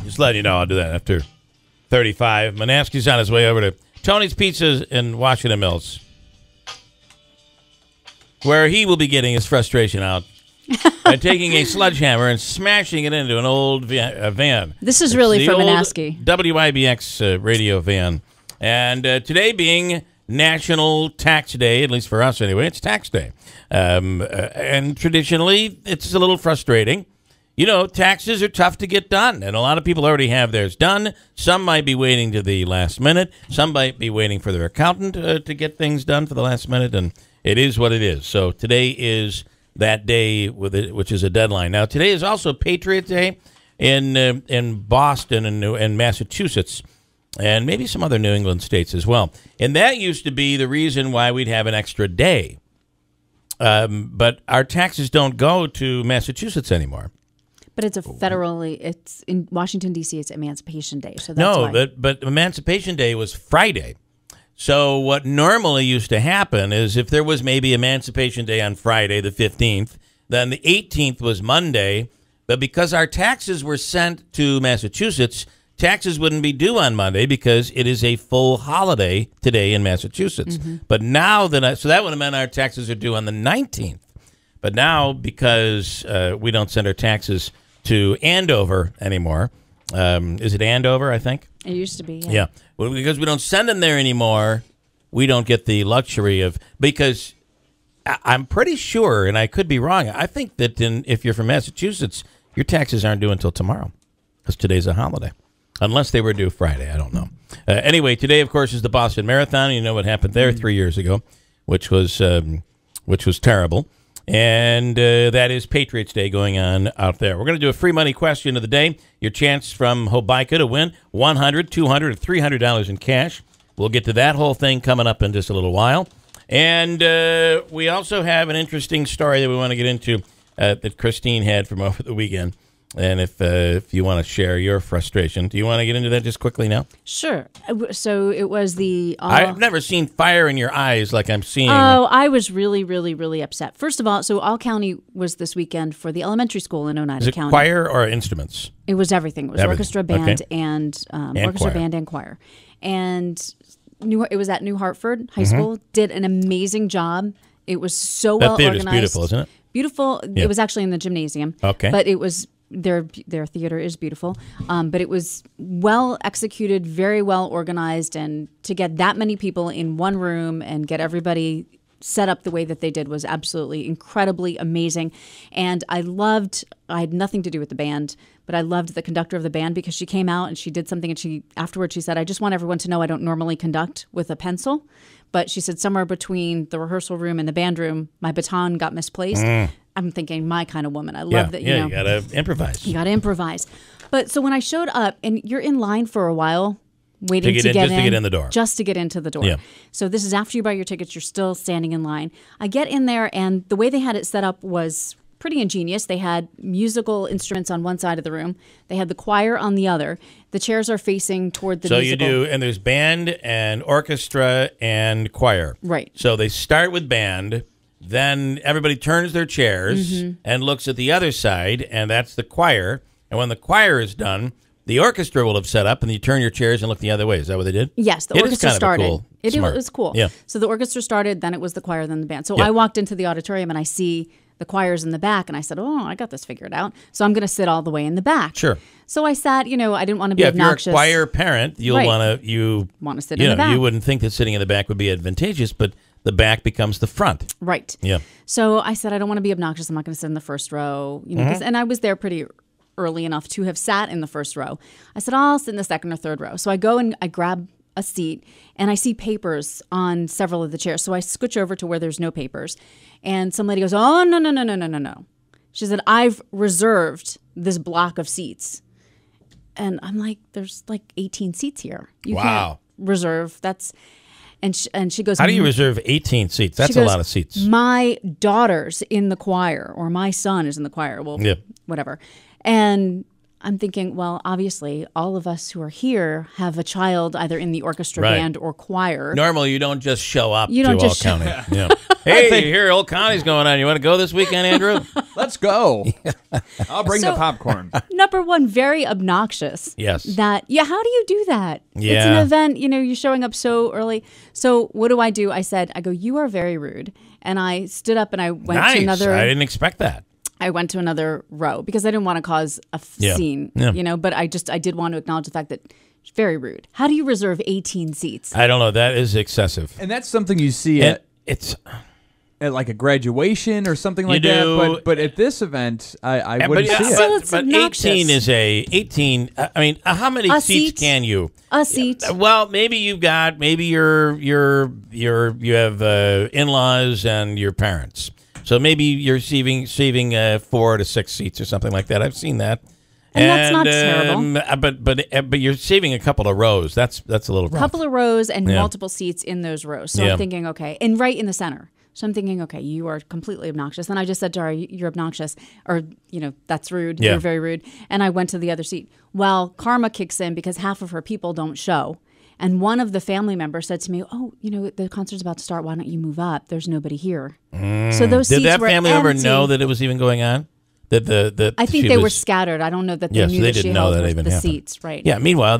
Just letting you know I'll do that after 35. Manaski's on his way over to Tony's Pizzas in Washington Mills, where he will be getting his frustration out by taking a sledgehammer and smashing it into an old van. This is really for Manaski. WIBX radio van. And today being National Tax Day, at least for us anyway, it's tax day. And traditionally, it's a little frustrating. You know, taxes are tough to get done, and a lot of people already have theirs done. Some might be waiting to the last minute. Some might be waiting for their accountant to get things done for the last minute, and it is what it is. So today is that day, which is a deadline. Now, today is also Patriot Day in Boston and Massachusetts, and maybe some other New England states as well. And that used to be the reason why we'd have an extra day. But our taxes don't go to Massachusetts anymore. But it's it's in Washington, D.C., it's Emancipation Day. So that's why. But Emancipation Day was Friday. So what normally used to happen is if there was maybe Emancipation Day on Friday, the 15th, then the 18th was Monday. But because our taxes were sent to Massachusetts, taxes wouldn't be due on Monday because it is a full holiday today in Massachusetts. Mm-hmm. But now so that would have meant our taxes are due on the 19th. But now, because we don't send our taxes to Andover anymore, is it Andover, I think? It used to be, yeah. Yeah. Well, because we don't send them there anymore, we don't get the luxury of, because I'm pretty sure, and I could be wrong, I think that if you're from Massachusetts, your taxes aren't due until tomorrow, because today's a holiday. Unless they were due Friday, I don't know. Anyway, today, of course, is the Boston Marathon. You know what happened there 3 years ago, which was terrible. And that is Patriots Day going on out there. We're going to do a free money question of the day. Your chance from Hobica to win $100, $200, or $300 in cash. We'll get to that whole thing coming up in just a little while. And we also have an interesting story that we want to get into that Kristine had from over the weekend. And if you want to share your frustration, do you want to get into that just quickly now? Sure. So it was the... I've never seen fire in your eyes like I'm seeing. Oh, I was really, really, really upset. First of all, so All County was this weekend for the elementary school in Oneida County. Is it choir or instruments? It was everything. It was orchestra, band, okay. and orchestra, band, and choir. And it was at New Hartford High School. Did an amazing job. It was so well organized. That theater's beautiful, isn't it? Beautiful. Yeah. It was actually in the gymnasium. Okay. But it was... Their theater is beautiful, but it was well executed, very well organized, and to get that many people in one room and get everybody set up the way that they did was absolutely incredibly amazing. And I had nothing to do with the band, but I loved the conductor of the band because she came out and she did something, and afterwards she said, I just want everyone to know I don't normally conduct with a pencil. But she said somewhere between the rehearsal room and the band room, my baton got misplaced. I'm thinking, my kind of woman. I love that, you got to improvise. You got to improvise. But so when I showed up, and you're in line for a while, waiting to get in the door. Just to get into the door. Yeah. So this is after you buy your tickets, you're still standing in line. I get in there, and the way they had it set up was pretty ingenious. They had musical instruments on one side of the room. They had the choir on the other. The chairs are facing toward the musical. So you do, and there's band and orchestra and choir. Right. So they start with band. Then everybody turns their chairs and looks at the other side, and that's the choir. And when the choir is done, the orchestra will have set up, and you turn your chairs and look the other way. Is that what they did? Yes, the orchestra started. It was cool. Yeah. So the orchestra started, then it was the choir, then the band. So I walked into the auditorium, and I see the choir's in the back, and I said, oh, I got this figured out. So I'm going to sit all the way in the back. Sure. So I sat, I didn't want to be obnoxious. If you're a choir parent, you'll want to sit in the back. You wouldn't think that sitting in the back would be advantageous, but the back becomes the front. Right. Yeah. So I said, I don't want to be obnoxious. I'm not going to sit in the first row. And I was there pretty early enough to have sat in the first row. I said, I'll sit in the second or third row. So I go and I grab a seat, and I see papers on several of the chairs. So I scooch over to where there's no papers. And some lady goes, oh, no. She said, I've reserved this block of seats. And I'm like, there's like 18 seats here. You can't reserve. And she goes, how do you reserve 18 seats? That's a lot of seats. My daughter's in the choir, or my son is in the choir. Well, whatever. And I'm thinking, well, obviously, all of us who are here have a child either in the orchestra, Right. band, or choir. Normally, you don't just show up You to don't Old just County. Yeah. Hey, you hear Old County's going on. You want to go this weekend, Andrew? Let's go. I'll bring the popcorn. Number one, very obnoxious. Yes. How do you do that? It's an Yeah. event, you're showing up so early. So what do? I go, you are very rude. And I stood up and I went Nice. to another. I didn't expect that. I went to another row because I didn't want to cause a scene, but I did want to acknowledge the fact that it's very rude. How do you reserve 18 seats? I don't know. That is excessive. And that's something you see It's at like a graduation or something like do. that. But at this event, I wouldn't see it. So it's but obnoxious. 18. I mean, how many A seats seat. can you? A seat. Well, maybe you have in-laws and your parents. So maybe you're receiving 4 to 6 seats or something like that. I've seen that. And that's not terrible. But you're saving a couple of rows. That's a little rough. Couple of rows and multiple seats in those rows. So Yeah. I'm thinking, okay, and right in the center. So I'm thinking, okay, you are completely obnoxious. And I just said to her, you're obnoxious, or that's rude. Yeah. You're very rude. And I went to the other seat. Well, karma kicks in because half of her people don't show. And one of the family members said to me, "Oh, the concert's about to start. Why don't you move up? There's nobody here." So those Did seats that were family member empty. know that it was even going on? That I think she they were was- scattered. I don't know that they Yeah, knew so they that she didn't know held that even the happened. seats, right? Yeah. Meanwhile,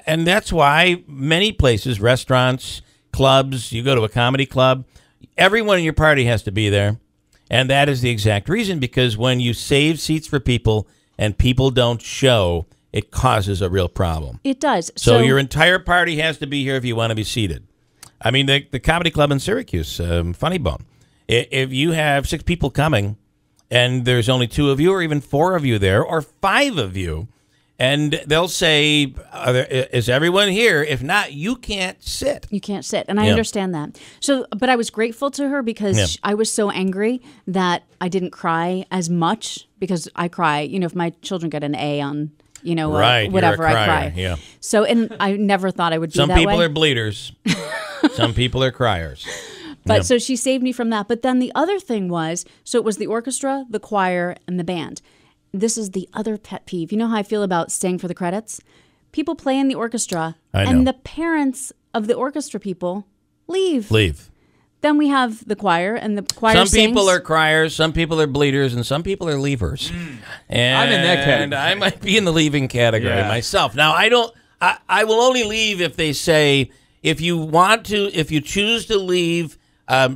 and that's why many places, restaurants, clubs, you go to a comedy club, everyone in your party has to be there, and that is the exact reason. Because when you save seats for people and people don't show, it causes a real problem. It does. So your entire party has to be here if you want to be seated. I mean, the comedy club in Syracuse, Funny Bone. If you have 6 people coming, and there's only 2 of you, or even 4 of you there, or 5 of you, and they'll say, "Is everyone here? If not, you can't sit." You can't sit. And I understand that. So, but I was grateful to her because I was so angry that I didn't cry as much, because I cry, if my children get an A on, Right, whatever, you're a I crier, cry. yeah. So, and I never thought I would be Some that people way. are bleeders. Some people are criers. But so she saved me from that. But then the other thing was, so it was the orchestra, the choir, and the band. This is the other pet peeve. You know how I feel about staying for the credits? People play in the orchestra, I know. and the parents of the orchestra people leave. Then we have the choir, and the choir Some sings. people are criers, some people are bleeders, and some people are leavers. And I'm in that category. And I might be in the leaving category Yeah. myself. Now, I will only leave if they say, if you choose to leave,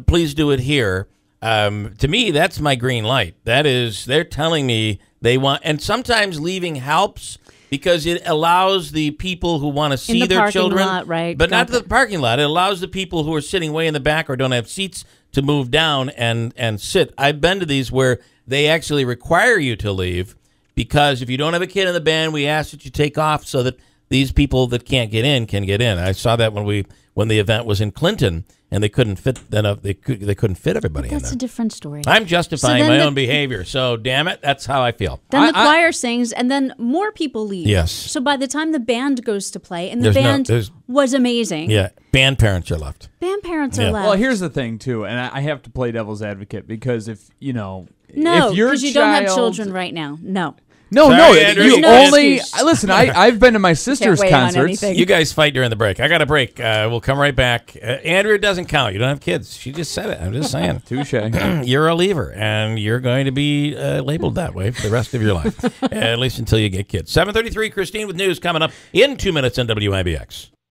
please do it here. To me, that's my green light. That is, they're telling me they want, and sometimes leaving helps because it allows the people who want to see the their parking children, lot, right? but not Got to the parking lot. It allows the people who are sitting way in the back or don't have seats to move down and sit. I've been to these where they actually require you to leave because if you don't have a kid in the band, we ask that you take off so that these people that can't get in can get in. I saw that when the event was in Clinton and they couldn't fit they couldn't fit everybody in That's there. a different story. I'm justifying So my then own behavior. So damn it, that's how I feel. Then the choir sings, and then more people leave. Yes. So by the time the band goes to play, and the There's band was amazing. Yeah, band parents are left. Band parents are Yeah. left. Well, here's the thing too, and I have to play devil's advocate because if no, if your because you don't have children right now. No. No, Sorry, Andrew, you you only excuse. listen. I've been to my sister's wait on concerts. anything. You guys fight during the break. I got a break. We'll come right back. Andrew, it doesn't count. You don't have kids. She just said it. I'm just saying. Touche. You're a leaver, and you're going to be labeled that way for the rest of your life, at least until you get kids. 7:33, Kristine with news coming up in 2 minutes on WIBX.